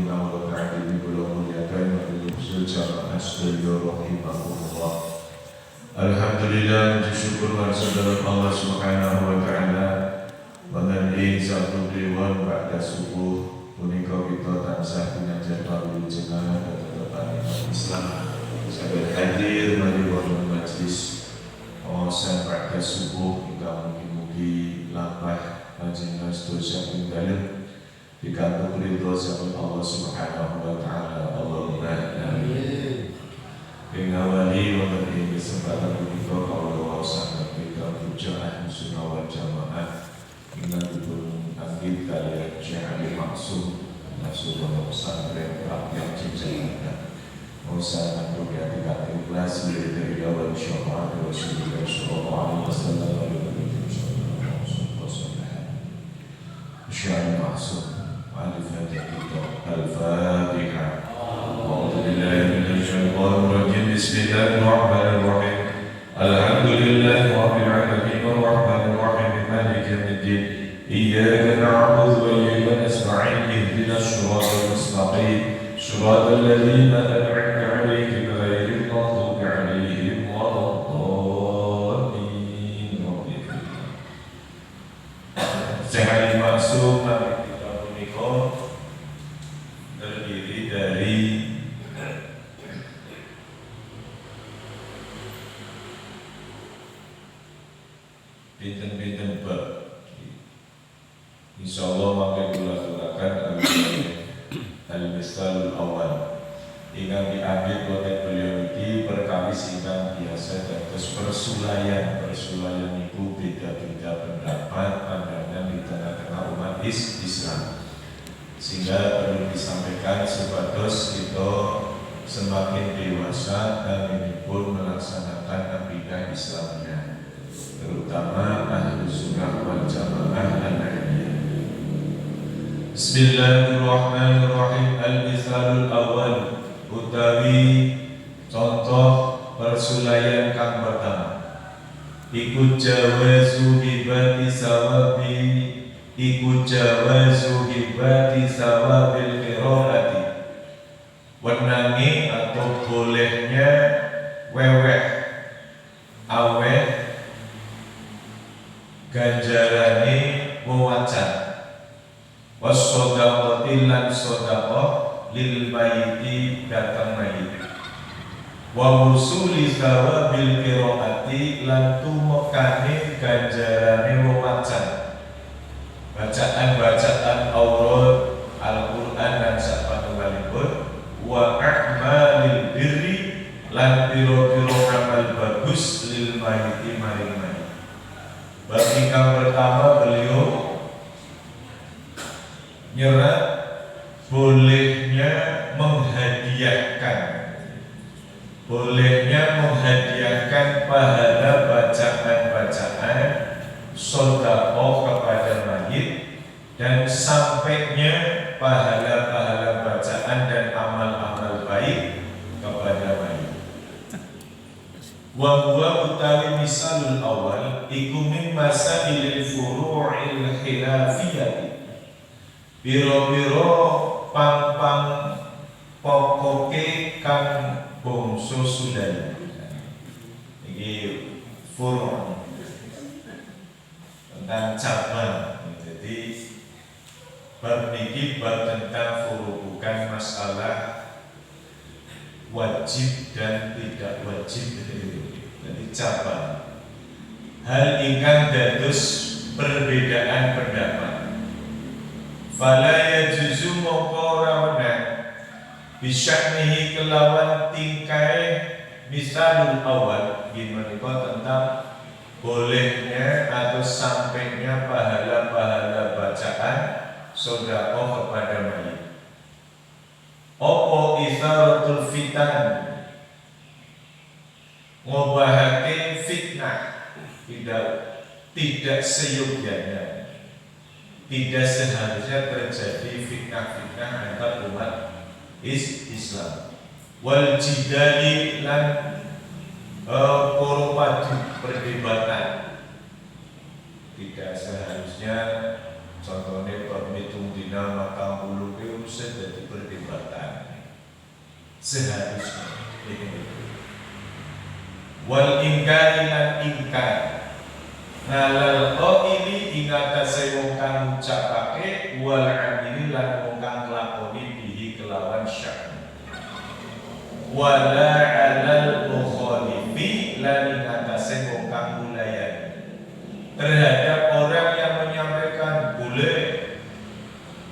imam wa ta'adimi kula muliakan wa usul jamaah sedaya rahimahullah. Alhamdulillah, syukur wa saudara Allah Subhanahu wa taala. Mengenai satu dewan pada subuh punika kita tansah pinanjar pawilujengan dan tetepane Islam. Saged hadir mari wonten majelis wawasan pada subuh hingga mugi-mugi lampah panjenengan sedaya pinggalih pikantuk ridho saking Allah Subhanahu wa taala. Allahumma amin. Ing awali wonten ing kesempatan punika kawula wawasan kita puja ahli sunnah wal jamaah ingatipun anggit kalian Syekh Ali Maksum Nasrullah pesantren rakyat Cijangan usaha berhati ikhlas dari awal syukur Rasulullah sallallahu alaihi wasallam Syekh Ali Maksum Al-Fatihah. A'udzu billahi minasy syaithanir rajim. Bismillahirrahmanirrahim. Alhamdulillahi rabbil alamin arrahmanir rahim maliki yaumiddin. Iyyaka na'budu wa iyyaka nasta'in ihdinas siratal mustaqim siratal ladzina an'amta 'alaihim ghairil maghdubi 'alaihim waladdallin. Syekh Ali Maksum kita punika terdiri dari pinten-pinten bab. Insyaallah mangke kula aturaken al-misalul awal. Ingkang diambil oleh beliau iki perkawis ingkang biasa dados persulayan itu beda-beda pendapat pandangan di tengah-tengah umat Islam. Sehingga perlu disampaikan supados kita semakin dewasa dan ini pun melaksanakan akidah Islamnya, terutama ahlu sunnah wal jamaah al-ahiyah. Bismillahirrahmanirrahim. Al-misalul awal utawi contoh persulayan kang pertama iku jawazu hibati sawabil qiraati wenangi atau bolehnya weweh aweh ganjarane wawacan was-shadaqati lan shadaqah lil mayyiti datang mayit wa usuli sawabil qiraati lan tumekane ganjarane wawacan bacaan-bacaan aurat Al-Qur'an dan sapanunggalipun wa a'malil birri lan piro-piro amal bagus lil mayyiti maring mayit. Bab ingkang pertama beliau nyerat bolehnya menghadiahkan pahala bacaan-bacaan sedekah kepada mayit dan sampainya pahala-pahala bacaan dan amal-amal baik kepada mayit. Wa huwa utawi misalul awal iku min masailil furu'il khilafiyati biro-biro pang-pang pokoke kang bangsa Sulayan. Iki furu' tentang cabang. Jadi bab niki bab tentang furu' bukan masalah wajib dan tidak wajib. Jadi cabang. Hal ingkang dados perbedaan pendapat. Fala yajuzu mongko ora weneh bisyaknihi kelawan tingkai misalul awal gimana tentang bolehnya atau sampainya pahala-pahala bacaan sedekah kepada mayit. Opo itharatul fitan ngobahake fitnah tidak seyogyanya, tidak seharusnya terjadi fitnah-fitnah antar umat Islam. Wal jidali lan padu perdebatan, tidak seharusnya contohnya bab hitung dina maka bulu ke usah jadi perdebatan. seharusnya. Wal ingkari lan ingkar ngalal qaili ing atase wong kang ngucapake wal amili lan wong kang nglakoni bihi kelawan syak. Wala alal mukhalifi lan ing atase wong kang mulayani terhadap orang yang menyampaikan boleh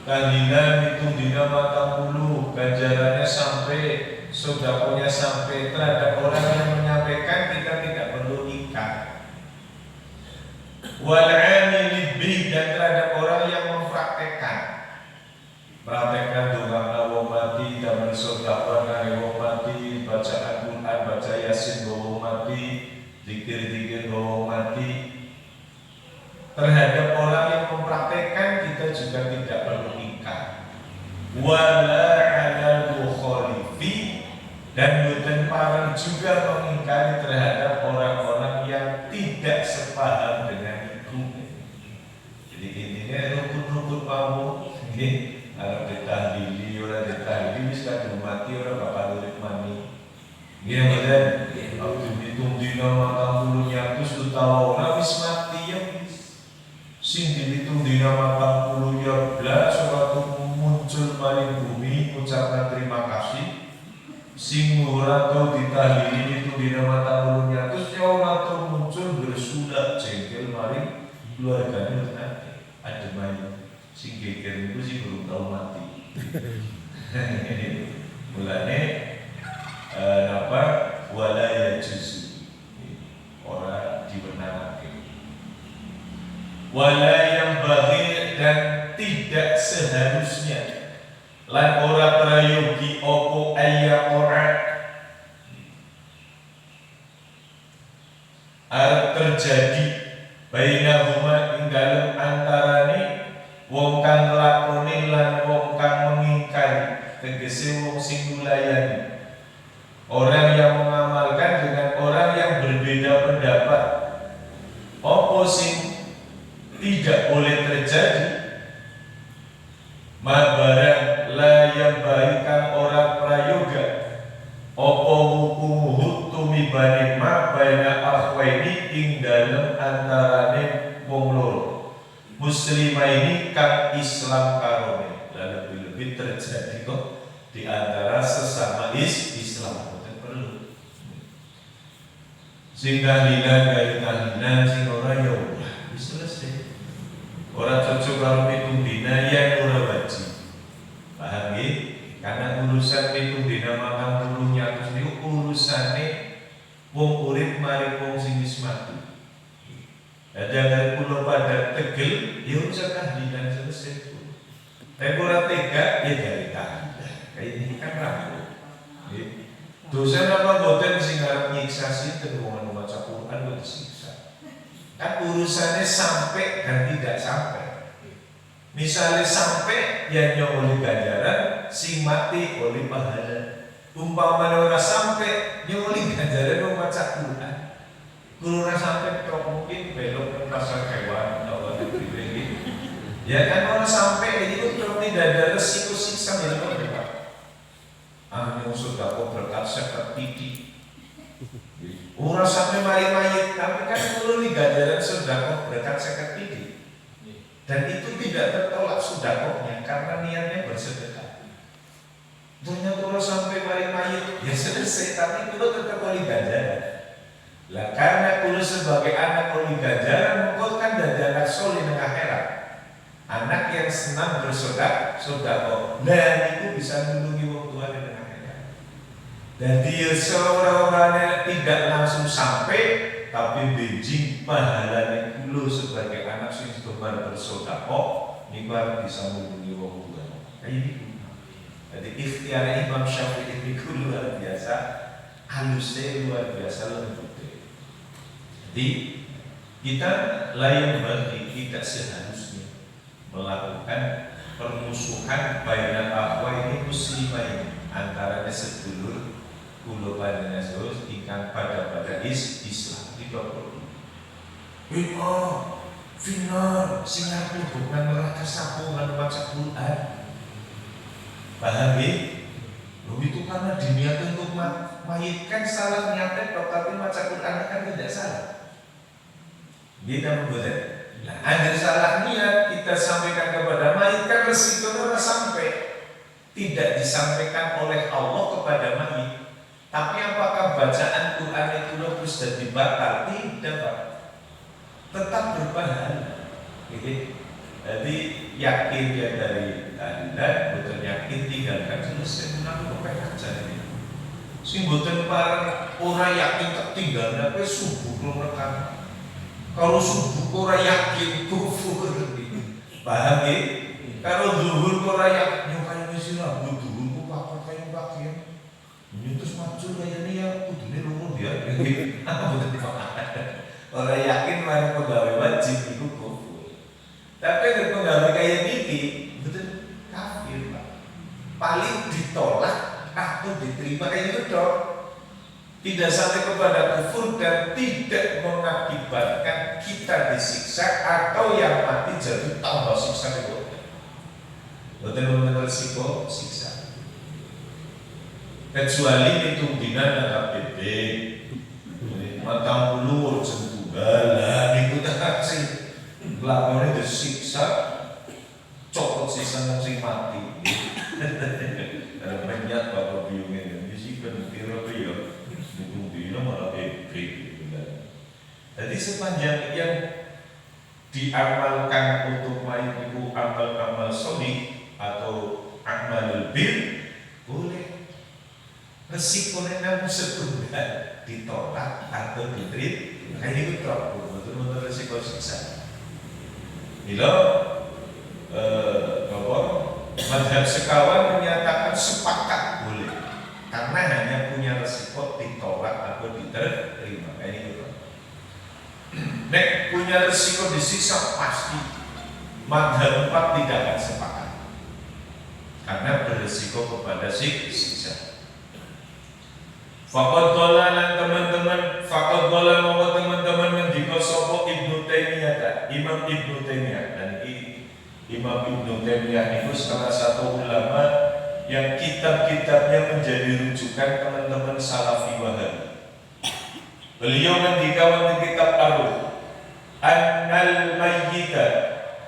tahlilan itu dina 40 ganjarannya sampai sedekahnya sampai terhadap orang yang menyampaikan kita tidak perlu ingkar. Wal amili bih dan terhadap orang yang mempraktekkan doa wong mati dan bersedekah nang wong mati, baca Al-Qur'an, baca Yasin wong mati, zikir-zikir wong mati. Terhadap orang yang mempraktekkan kita juga tidak perlu ingkar. Wala 'alal mukhalifi dan bukan parang juga mengingkari terhadap orang-orang yang tidak sepaham dengan itu. Jadi intinya rukun-rukun kamu ini harus ditahlili, orang ditahlili bisa mati orang bakal urip mani. Gini bener. Waktu dihitung dina 40 terus utawa ora wis mati ya wis. Sing dihitung dina 40 ya blas ora muncul maring bumi ucapan terima kasih. Sing ora tau ditahlili itu dina 40 terus ya ora tau muncul bersudah jengkel maring keluargane nanti ada main sing geger itu sih belum tahu mati. Mulane apa wala yajuzu ora dibenarake. Wala yang bagi dan tidak seharusnya lan ora prayogi opo ayyaqa'a arep terjadi bainahuma ing dalem antarane wong kang nglakoni lan wong kang mengingkari, tegese wong sing ngulayani. Orang yang mengamalkan dengan orang yang berbeda pendapat. Apa sing tidak boleh terjadi? Mabarang la yang baikan orang prayoga. Apa hukum tumibane ma baina akhwaini ing dalem antarane wong loro. Muslimaini kang Islam karone. Lebih terjadi kok di antara sesama Islam. Sing tahlilan kali tahlilan sing ora ya wis selesai. Ora cocok karo pitung dina yang ora wajib. Paham nggih? Karena urusan pitung dina 40 terus niku urusane wong urip mari wong sing wis mati. Ada kula pada tegel ya usah tahlilan selesai. Tapi ora tega ya dari tahlilan. Kayak ini kan ragu. Dosa apa boten sing arep nyiksa sinten wong maca Quran kok disiksa. Kan urusannya sampai dan tidak sampai. Misalnya sampai ya nyolong ganjaran, sing mati oleh pahala. Umpamane ora sampai nyolong ganjaran wong maca Quran. Kulo ora sampai kok mungkin belok ke pasar hewan atau negeri. Ya kan ora sampai itu tidak ada resiko siksa yang lebih. Yang sudah kau berkat sekat titik. Orang sampai mayat, tapi kan perlu nih ganjaran sudah kau berkat sekat titik. Dan itu tidak tertolak sedekahnya karena niatnya bersedekah. Ternyata orang sampai mayat, ya selesai, tapi itu tetap oleh ganjaran. Lah karena kulo sebagai anak oleh ganjaran, mengkau kan dari anak soleh dengan akhirat. Anak yang senang bersedekah, sedekah. Dan itu bisa melindungi wong tua dengan jadi seorang-orangnya tidak langsung sampai, tapi benjing pahalanya kulo sebagai anak sing sebar bersedekah niku bisa melindungi wong tua. Kayak ini. Jadi ikhtiar Imam Syafi'i itu luar biasa, halusnya luar biasa lembut. Jadi kita lain bagi tidak seharusnya melakukan permusuhan baina akhwa ini muslimain antaranya sedulur kulo panjenengan Yesus ingkang pada Islam tidak perlu. Finar sing arep bukan neraka sapungan maca Quran. Paham nggih? Itu karena diniatkan untuk mayit kan salah niatnya kok, tapi maca Quran kan tidak salah. Kita membuat. Nah, ada salah niat kita sampaikan kepada mayit kan resikonya sampai tidak disampaikan oleh Allah kepada mayit. Tapi apakah bacaan Quran itu lupus dan dibatal? Tidak, Pak. Tetap berpahala. Jadi yakin dia dari Anda, betul yakin tinggalkan selesai menang kepengen aja ini. Sing boten parang ora yakin ketinggalan apa subuh belum rekan. Kalau subuh ora yakin kufur. Paham ya? Kalau zuhur ora yakin kaya wis rambut zuhur kok apa kaya pakaian. Terus maju kaya ini ya kudune lunga dia. Apa boten ora yakin mari pegawai wajib iku kufur. Tapi nek pegawai kaya niki betul kafir, Pak. Paling ditolak atau diterima kayak gitu dong. Tidak sampai kepada kufur dan tidak mengakibatkan kita disiksa atau yang mati jadi tambah siksa itu. Betul-betul risiko siksa. Kecuali itu dinan KPP, matang bulu jentunggalan itu tak sih. Lapornya disiksa, copot sisa sing mati. Ada banyak bapak biungnya, bisikan kira-kira dukung dino malah gitu. Jadi sepanjang yang diamalkan untuk mayit itu amal-amal sholih atau amal bir, boleh. Resikonya namun setunggal ditolak atau diterima, kayak itu betul-betul resiko siksa. Bila mazhab sekawan menyatakan sepakat boleh karena hanya punya resiko ditolak atau diterima. Kayak gitu. Nek punya resiko disiksa pasti mazhab 4 tidak akan sepakat karena beresiko kepada siksa. Faqad dhalalan teman-teman, faqad dhalal mau teman-teman ngendika sapa Ibnu Taimiyah, Imam Ibnu Taimiyah. Dan Imam Ibnu Taimiyah itu salah satu ulama yang kitab-kitabnya menjadi rujukan teman-teman Salafi Wahabi. Beliau ngendika wonten kitab Ar-Ruh, annal mayyita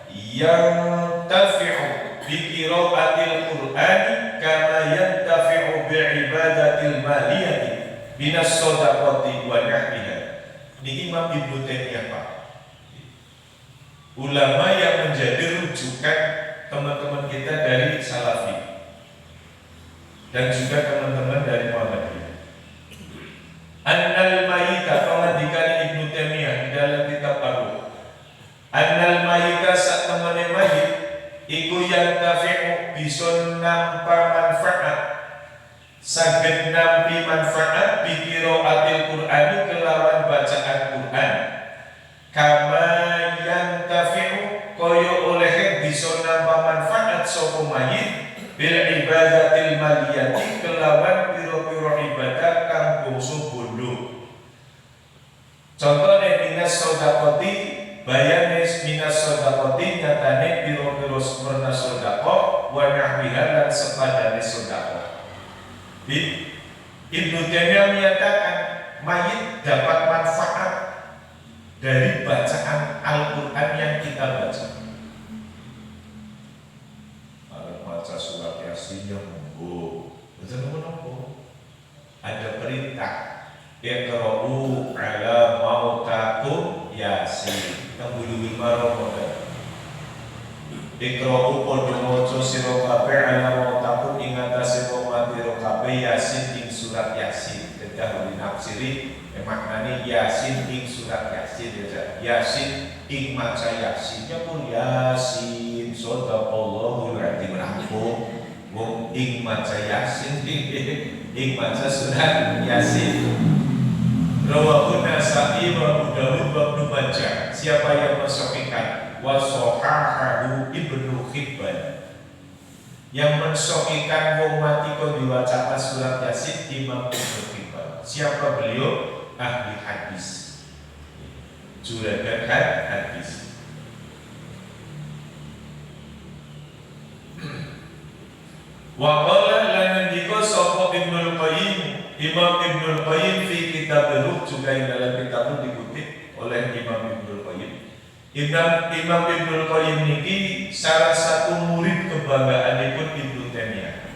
yantafi'u bi qira'atil Qur'ani kama yantafi'u bi ibadatil maliyati binas shadaqati wa nahwiha. Ini Imam Ibnu Taimiyah, Pak. Ulama yang menjadi rujukan teman-teman kita dari Salafi dan juga teman-teman dari Muhammadiyah. Annal mayyita, pengandikan Ibnu Taimiyah di dalam kitab Ar-Ruh. Annal mayyita sak temene mayit iku yantafi'u bisa nampa manfaat, saged nampi manfaat bi qiraatil Qur'ani kelawan bacaan Qur'an. Kama yantafi'u kaya oleh bisa nampa manfaat sapa mayit bil ibadatil maliyati kelawan pira-pira ibadah kang bangsa bondo. Contohnya minas sedekati, bayane minas sedekati nyatane pira-pira sempurna sedekah wa nahwiha lan sepadane sedekah. Ibnu Taimiyah menyatakan mayit dapat manfaat dari bacaan Al-Quran yang kita baca. Kalau baca surat Yasin yang monggo, betul menapa? Ada perintah iqra'u ala mautakum Yasin. Tambulu marang iqra'u padha maca sira kabeh ala mautakum ing atase wong mati kabeh Yasin ing surat Yasin. Kedah dinafsiri maknane Yasin ing surat Yasin ya. Yasin ing maca Yasinnya pun Yasin sadaqallahul adzim rampung. Wong ing maca Yasin ing maca surat Yasin. Rawahu Nasa'i wa Abu Dawud wa Ibnu Majah. Siapa yang mensahihkan wa sahahahu Ibnu Hibban. Yang mensahihkan wong mati kok diwaca surat Yasin Imam Ibnu Hibban. Siapa beliau? Ahli hadis, juragan hadis. Wa qala lan ngendika sapa Ibnul Qayyim, Imam Ibnul Qayyim fi kitab Ruh, juga yang dalam kitab dikutip oleh Imam Ibnul Qayyim. Imam Ibnul Qayyim ini salah satu murid kebanggaanipun Ibnu Taimiyah.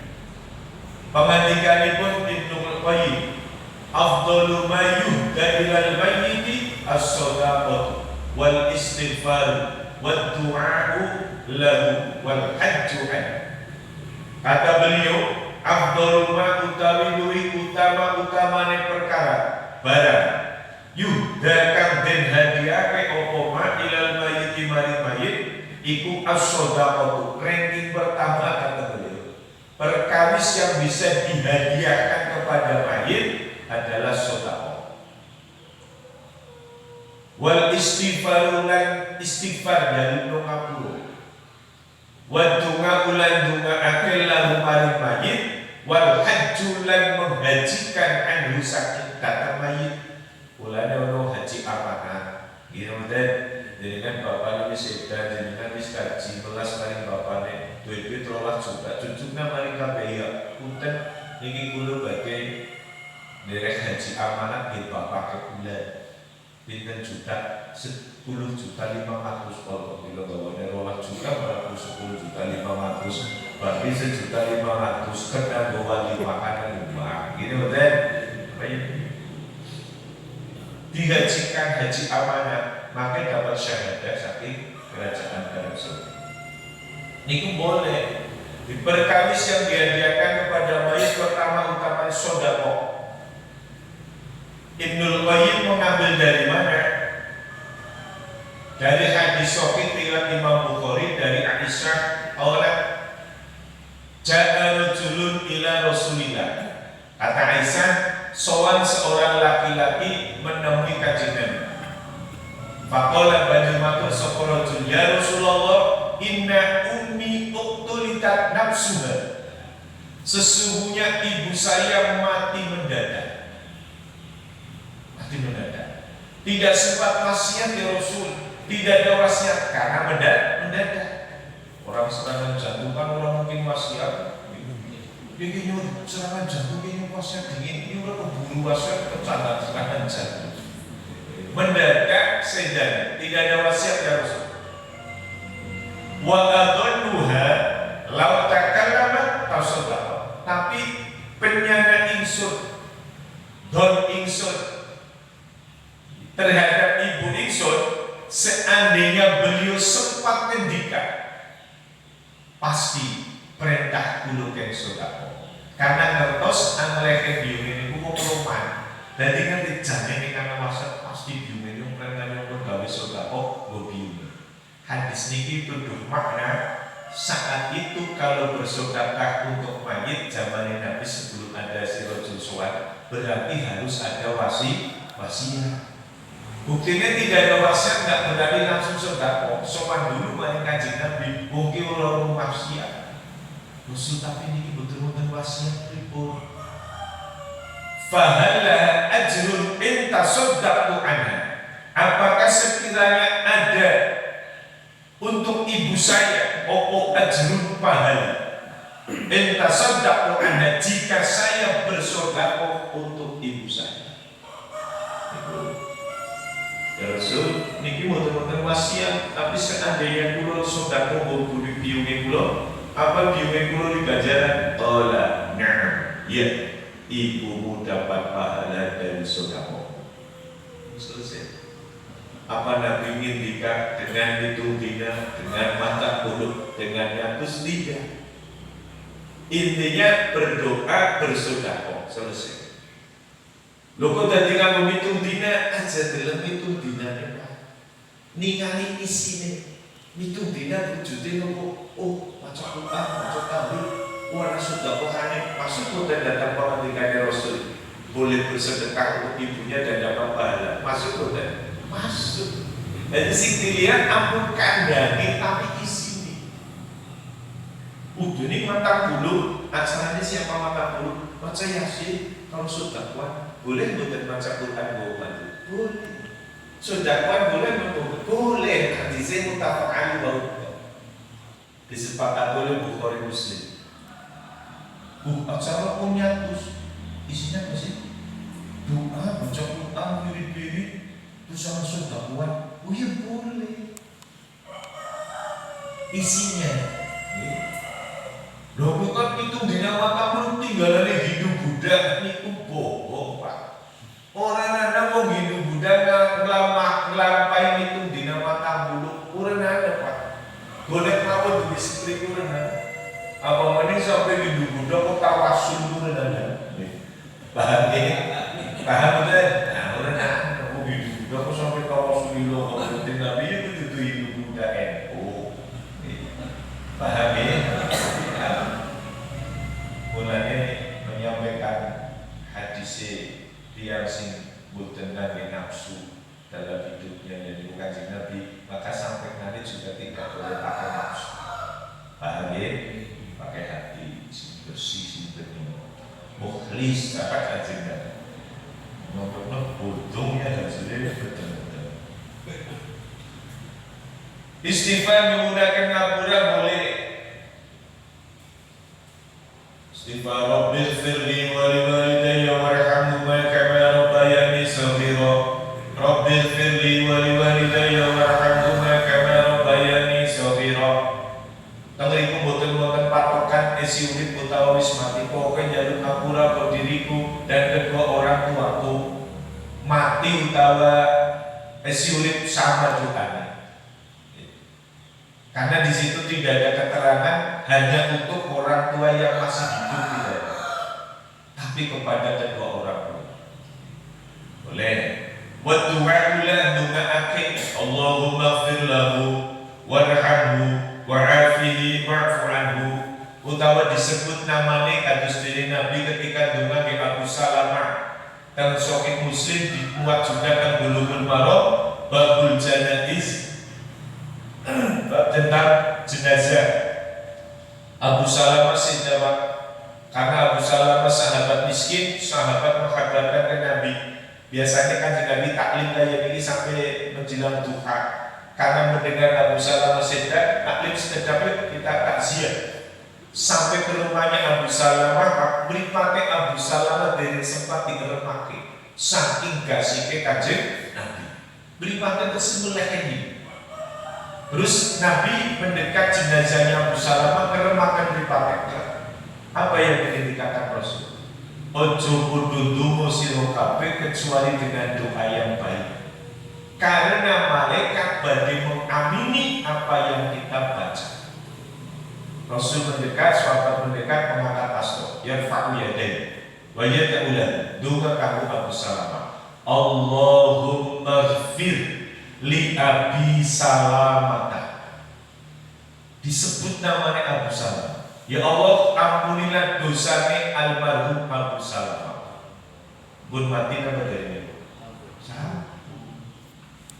Pangandikanipun Ibnul Qayyim, afdalu ma yuhda ilal mayyiti as-shadaqatu wal istighfar wad du'a'u lahu wal hajju an. Kata beliau, afdalu ma utawi luwih utama-utamane perkara barang yuhda kang den hadiahke apa ma ilal mayyiti maring mayit iku as-shadaqatu, ranking pertama kata beliau. Perkawis yang bisa dihadiahkan kepada mayit adalah sedekah. Wal istighfar lan istighfar dari ngapura. Wa dunga ulan dunga akil lahu maring mayit, wal hajju lan menghajikan anhu sakit kata mayit. Ulane ono haji amanah. Gini mboten, jenengan bapane wis edan, jenengan wis kaji belas maring bapane, duit-duit 13 juta, cucukna maring kabeh ya. Punten niki kula badhe derek haji amanah nggih bapak ke bulan. Pinten juta? 10 juta 500 kalau bila bawane 12 juta berarti 10 juta 500 berarti 1 juta 500 kena bawa di makanan rumah. Gini betul? Dihajikan haji amanah maka dapat syahadat saking kerajaan Arab Saudi. Niku boleh diperkawis yang dihadiahkan kepada mayit pertama-utama sedekah. Ibnul Qayyim mengambil dari mana? Dari hadis sahih riwayat Imam Bukhari dari Aisyah, qalat ja'a rajulun ila Rasulillah. Kata Aisyah, sowan seorang laki-laki menemui Kanjeng Nabi. Faqala banjur matur sapa rajul, ya Rasulullah, inna ummi uqtulitat nafsuha. Sesungguhnya ibu saya mati mendadak. Tidak sempat wasiat ya Rasul, tidak ada wasiat karena mendadak. Orang serangan jantung kan orang mungkin wasiat. Ini serangan jantung ini wasiat dingin, ini orang keburu wasiat kecangan serangan jantung. Mendadak sedan, tidak ada wasiat ya Rasul. Wa adalluha law takallamat tasaddaqa. Tapi penyana insur, don insur terhadap ibu ingsun, seandainya beliau sempat ngendikan, pasti perintah kulo keng sedekah. Karena ngertos angleke biung ini kulo perumahan. Dadi ngerti jane karena masa pasti biung ini perintah yang gawe sedekah go biung. Hadis niki tuduh makna saat itu kalau bersedekah untuk mayit zaman Nabi sebelum ada sirojul sholat berarti harus ada wasiat. Buktinya tidak ada wasiat, nggak berani langsung sedekah. Sopan dulu maring Kanjeng Nabi, mungkin orang wasiat. Rasul tapi ini betul-betul wasiat pripun. Fahala ajrun in tasaddaqtu anha. Apakah sekiranya ada untuk ibu saya opo ajrun pahala in tasaddaqtu anha jika saya bersedekah untuk ibu saya. Ya Rasul, niki mboten wasiat, tapi seandainya kula sedekah budi biunge kula, apa biunge kula di ganjaran? Qala na'am. Ya, ibumu dapat pahala dari sedekah. Selesai. Apa Nabi ngendikan dengan hitung dina, dengan mata kulit, dengan nyatus tidak? Intinya berdoa bersedekah. Selesai. Lho kok dadi nganggo mitung dina aja deleng mitung dinane Pak. Ningali isine. Mitung dina wujude nopo? Oh, maca Quran, maca tahlil, ora sedekahane masuk boten datang pangandikane Rasul. Boleh bersedekah untuk ibunya dan dapat pahala. Masuk boten? Masuk. Jadi sing dilihat ampun kandhane tapi isine. Udune mata bulu, acaranya siapa mata bulu? Baca Yasin kalau sedekah. Boleh bukan baca Quran bohongan? Boleh. Sedekah boleh bohongan? Boleh. Hadisnya muttafaq alaih. Disepakati oleh Bukhari Muslim. acara punyatus isinya apa sih? Doa, baca Quran, wirid-wirid, terus sama sedekah. Oh ya boleh. Isinya. Lho kok itu dina matamu tinggalane Hindu Buddha niku bohong, Pak. Orang ada mau Hindu Buddha ngelampain itu dina matamu kurang ada, Pak. Boleh tahu di distrik kurang ada. Apa mending sampai Hindu Buddha kok tawasul kurang ada. Paham ya? Paham udah? Nah, kurang ada. Kok Hindu Buddha kok sampai tawasul lo kok Nabi itu Hindu Buddha NU. Paham ya? Mulanya menyampaikan hadis tiang sing boten nabi nafsu dalam hidupnya yang bukan Nabi, maka sampai nanti juga tidak boleh pakai nafsu. Paham ya? Pakai hati sing bersih, sing bening, mukhlis dapat ajengan. Ngomong bodongnya dan sendiri betul-betul. Istighfar menggunakan ngapura boleh. Istighfar Rabbil firli wa liwalidayya warhamhuma kama rabbayani shaghira. Rabbil firli wa liwalidayya warhamhuma kama rabbayani shaghira. Tengeriku boten wonten patokan isi urip utawa wis mati, pokoke njaluk ngapura kok diriku dan kedua orang tuaku. Mati utawa isi urip sama juga. Karena di situ tidak ada keterangan hanya untuk orang tua yang masih hidup tidak ada, tapi kepada kedua orang tua. Boleh. Wa du'a doaake Allahumma ighfir lahu warhamhu wa'afihi wa'fu anhu, utawa disebut namanya kados dene Nabi ketika donga ke Abu Salamah. Dan Sahih Muslim dimuat juga kan Bulughul Maram babul janaiz, bab tentang jenazah. Abu Salamah sejawab, karena Abu Salamah sahabat miskin, sahabat menghabarkan ke Nabi. Biasanya kan Nabi taklim kayak ini sampai menjelang duha. Karena mendengar Abu Salamah sedang taklim sedang kita takziah. Sampai ke rumahnya Abu Salamah, mripate Abu Salamah dari sempat digeremake. Saking gasike Kanjeng Nabi. Mripate tersembelih ini. Terus Nabi mendekat jenazahnya Abu Salamah ngeremakan mripate. Apa yang ingin dikatakan Rasul? Ojo kudu dungo sira kabeh kecuali dengan doa yang baik. Karena malaikat badhe mengamini apa yang kita baca. Rasul mendekat, sahabat mendekat, mengangkat tasbih, yarfa'u yadayhi wa yad'ulan, dunga kanggo Abu Salamah. Allahumma ighfir li Abi Salamah. Disebut namanya Abu Salamah. Ya Allah, ampunilah dosane almarhum Abu Salamah. Bun mati nama dari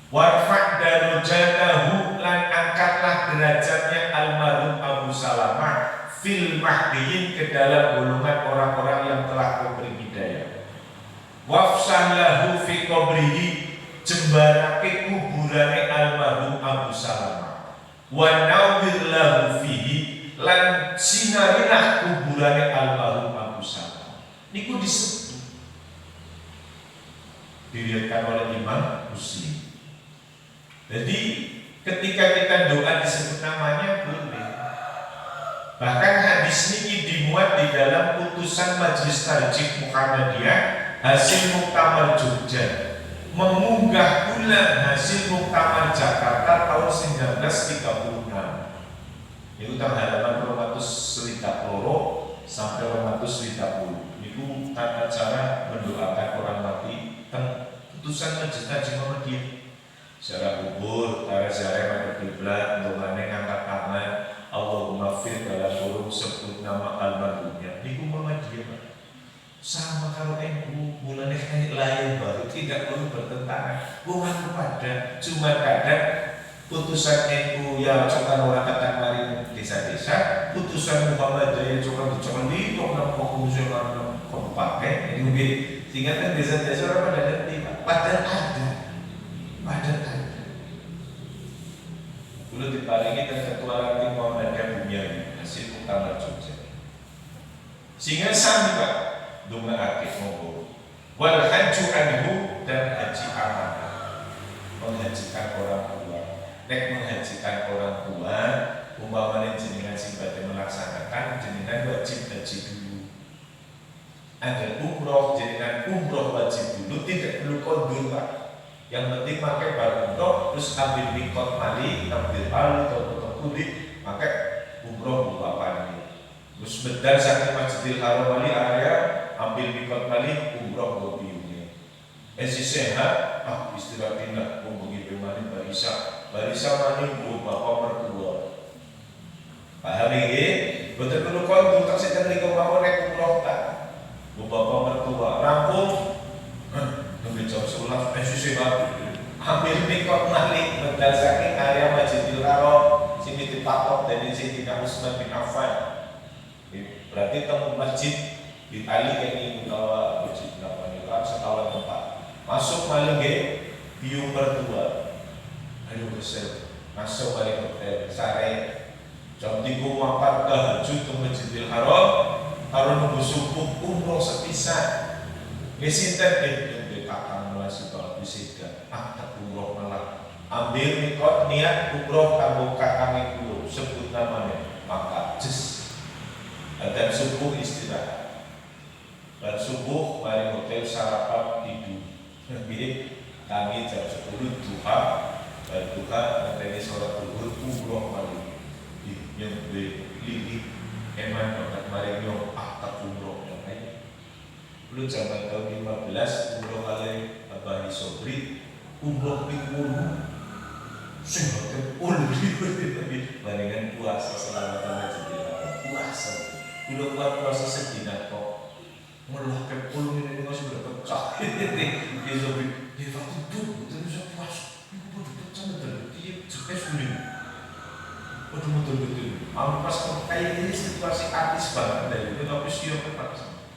warfa' darajatahu, lan angkatlah derajatnya almarhum Abu Salamah fil mahdiyin, ke dalam golongan orang-orang yang telah diberi hidayah. Wafsah lahu fi qabrihi, jembarake kuburane almarhum Abu Salamah. Wa nawwir lahu fihi, lan sinarinah kuburane almarhum Abu Salamah. Niku disebut, diriwayatkan oleh Imam Muslim. Jadi ketika kita doa disebut namanya boleh. Bahkan hadis ini dimuat di dalam putusan Majelis Tarjih Muhammadiyah hasil Muktamar Jogja, mengunggah pula hasil Muktamar Jakarta tahun 1936. Itu tahun halaman 230 sampai 230. Itu tata cara mendoakan orang mati tentang putusan Majelis Tarjih Muhammadiyah. Secara kubur, tara ziarah pada kiblat, dongane ngangkat tangan, Allahumma fir dalam kurung sebut nama almarhumnya. Niku Muhammadiyah, Pak. Sama kalau NU mulane kayak lain baru tidak perlu bertentangan. Bukan kepada cuma kadang putusan NU ya coba orang kata mari desa-desa, putusan Muhammadiyah coba dicoba di kok fungsional kabupaten ini mungkin sehingga kan desa-desa orang pada ngerti, Pak. Padahal ada. Dulu diparingi dan ketua ranting Muhammadiyah Bumiawi hasil Muktamar Jogja. Sehingga sami Pak ndongakake monggo. Wal haju anhu dan haji amanah. Menghajikan orang tua. Nek menghajikan orang tua, umpamanya jenengan sing badhe melaksanakan jenengan wajib haji dulu. Ada umroh jenengan umroh wajib dulu, tidak perlu kondur Pak. Yang penting pakai bar umroh terus ambil mikot mali, ambil palu atau kulit, pakai umroh bapak ini. Terus bedal saking Masjidil Haram wali area ambil mikot mali umroh gobiune. Esi sehat, istirahat pindah hubungi pemani barisa mani bapak mertua. Paham ini? Betul perlu kondur tak sedang liko mau naik umroh tak. Bapak mertua rampung, ngambil jam 11 sehat, ambil mikot mali bedal saking area Masjidil Haram sini dipatok dari Sayyidina Utsman bin Affan. Berarti temu masjid di tali ini utawa masjid berapa nih Pak sekawan tempat. Masuk maling biung mertua. Aduh kesel. Masuk balik hotel sare. Jam 3 mapat tahajud ke Masjidil Haram. Karo nunggu subuh umroh sepisan. Ngesinten di kakang mulai sebab disida. Tak umroh malah. Ambil mikot niat umroh kanggo kakang kulo sebut namanya maka jes. Dan subuh istirahat. Dan subuh mari hotel sarapan tidur. Jadi kami jam 10 duha dan duha nanti sholat zuhur umroh kali. Yang beli eman banget mari nyong tak umroh yang lain. Lu zaman tahun 15 umroh kali Abah Sobri umroh minggu sing hotel ulri barengan puasa selama Masjidil Haram puasa. Kulo kuat puasa sedina kok melah ke puluh ini masih berpecah. Dia Sobri dia waktu itu terus puasa ibu bodoh pecah betul dia sukses kuning. Waduh betul-betul. Aku pas kayak ini situasi artis banget dari itu tapi siap terpaksa.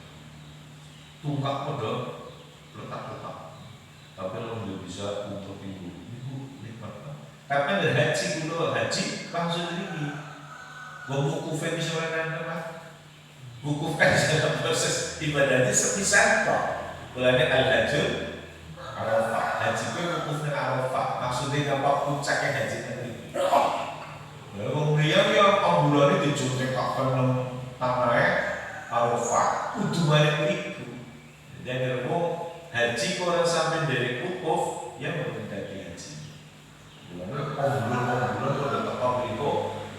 Tunggak pedot letak-letak. Tapi lo nggak bisa untuk ibu nikmat. Karena dari haji dulu haji langsung ini. Buku misalnya apa? Buku dalam proses ibadahnya sepisah kok. Mulanya al-hajjul Arafah. Haji itu wukufnya Arafah. Maksudnya apa puncaknya haji tadi? Kemudian yang ambulannya dicontekkan dengan tanahnya Arafah kudu balik itu. Jadi kalau haji orang sampai dari wukuf yang mendaki haji. Ambulan kalau datang itu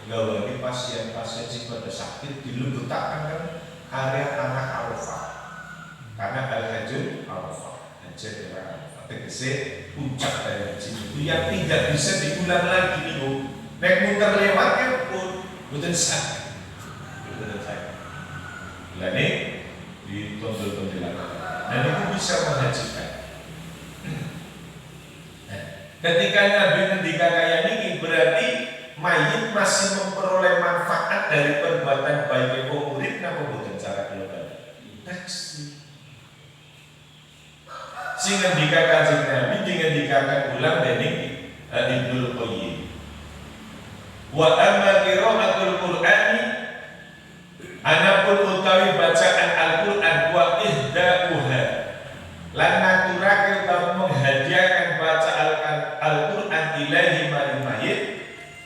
gawani pasien-pasien sing pada sakit diletakkan kan area tanah Arafah. Karena al-hajjul Arafah, haji adalah Arafah. Tegese puncak dari haji itu yang tidak bisa diulang lagi nih. Nek muter lewatnya pun betul sah. Nah ini ditondol-tondolan. Dan itu bisa menghajikan. Ketika Nabi ngendika kayak ini berarti mayit masih memperoleh manfaat dari perbuatan baik yang murid napa boten cara global. Taksi. Sing ngendika Kanjeng Nabi dingendikaken ulang dening Ibnul Qayyim. Wa amma qira'atul Qur'ani anapun utawi bacaan Al-Qur'an wa ihda'uha lan naturake utawi menghadiahkan bacaan Al-Qur'an ilahi maring mayit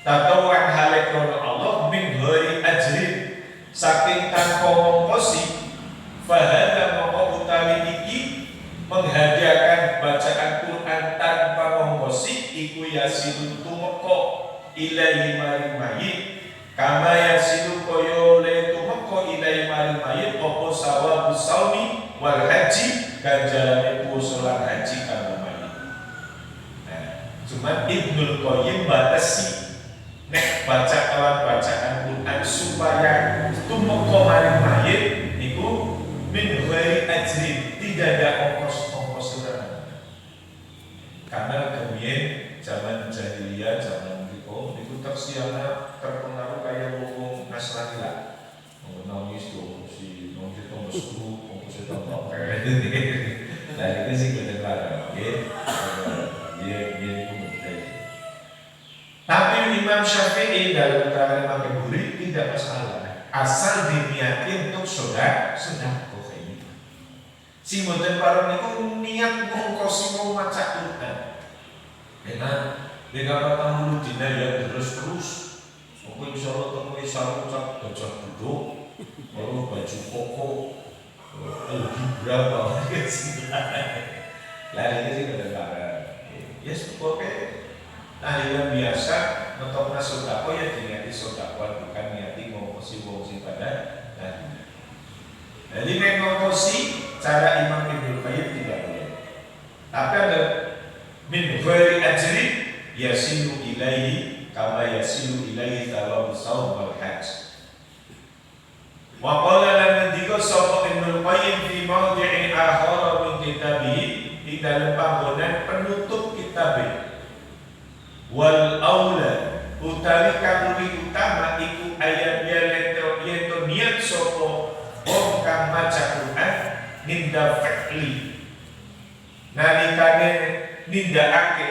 tatawan hale krono Allah min ghairi ajrin saking tanpa mongkosi fahada mongko utawi iki menghadiahkan bacaan Qur'an tanpa mongkosi iku yasilun tumeka ilahi maring mayit kama yasilu koyo le tumeka ilahi maring mayit apa sawabu saumi wal haji ganjarane puasa lan haji kanggo mayit. Nah, cuman Ibnul Qayyim batasi nek baca kawan bacaan Quran supaya tumeka maring mayit niku min ghairi ajrin tidak ada ongkos-ongkos sebenarnya. Karena kemudian zaman jahiliyah zaman itu tersiana terpengaruh kayak wong Nasrani lah. Nangis tuh si nangis tuh mesru, nangis tuh kayak nah itu sih kedengaran, dia itu betul. Tapi Imam Syafi'i dalam keterangan Imam Bukhari tidak masalah. asal diniati untuk sedekah ini. Si mboten pareng niku niat ngongkosi mau maca Quran. Dengan kata mulut dina ya terus. Mungkin insyaallah temu isar ucap gajah duduk, lalu baju koko, lebih berapa sih? Lari ke sini ada barang. Ya pokoknya tahlilan biasa, mentokna sodako ya diniati sodako bukan niati ngongkosi wong sing pada. Jadi mengongkosi cara Imam Ibnu Qayyim tidak boleh. Tapi ada min ghairi ajri yasilu ilaihi kama yasilu ilaihi thawabu shaum wal hajj. Wa qala lan nandika sapa Ibnu Qayyim fi mawdi'in akhar min kitabihi di dalam panggonan penutup kitab. Wal aula utawi kang luwih utama iku ayat yen niat sapa wong kang maca Quran ninda fi'li nalikane nindakake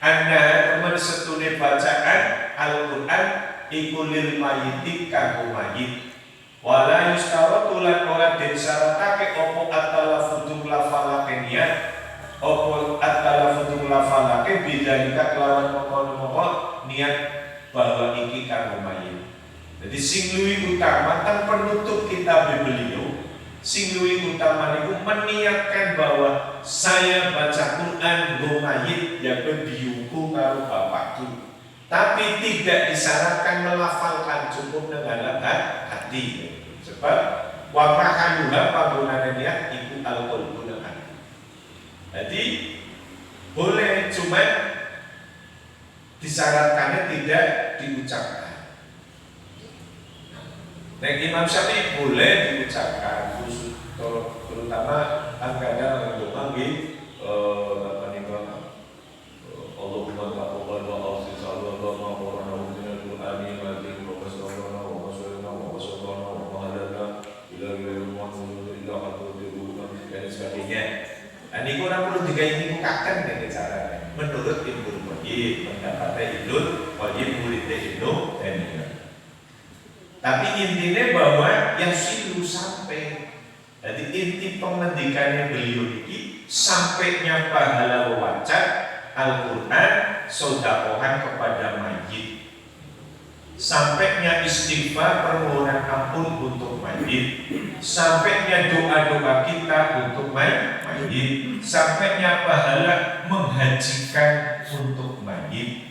anna temen setune bacaan Al-Qur'an iku lil mayyiti kanggo mayit wala yustaratu lan ora den syaratake apa at-talaffuzu lafalake niat apa at-talaffuzu lafalake bidzalika kelawan mongkon-mongkon niat bahwa iki kanggo mayit. Jadi sing luwih utama teng penutup kitab beliau, sing luwih utama niku meniatkan bahwa saya baca Quran nggo mayit ya dihukum karo bapakku. Tapi tidak disyaratkan melafalkan, cukup dengan hati. Sebab wa mahaluha panggonane niat iku al-qalbu nang hati. Jadi boleh, cuma disyaratkannya tidak diucapkan. Nek Imam Syafi'i boleh diucapkan, terutama kadang untuk manggil Allahumma taqabbal wa awsi sallallahu wa na'udzu Qur'ani wa dzikri wa sallallahu wa sallam wa sallallahu wa halala ila ila dan sebagainya. Ini kurang perlu digawe-gawekan dengan caranya. Menurut Ibnu Qayyim, pendapatnya Ibnu Qayyim muridnya Ibnu Taimiyah. Tapi intinya bahwa yang silu sampai, jadi inti pengendikannya beliau ini sampainya pahala waca Al-Quran sodakohan kepada mayit, sampainya istighfar permohonan ampun untuk mayit, sampainya doa-doa kita untuk mayit, sampainya pahala menghajikan untuk mayit.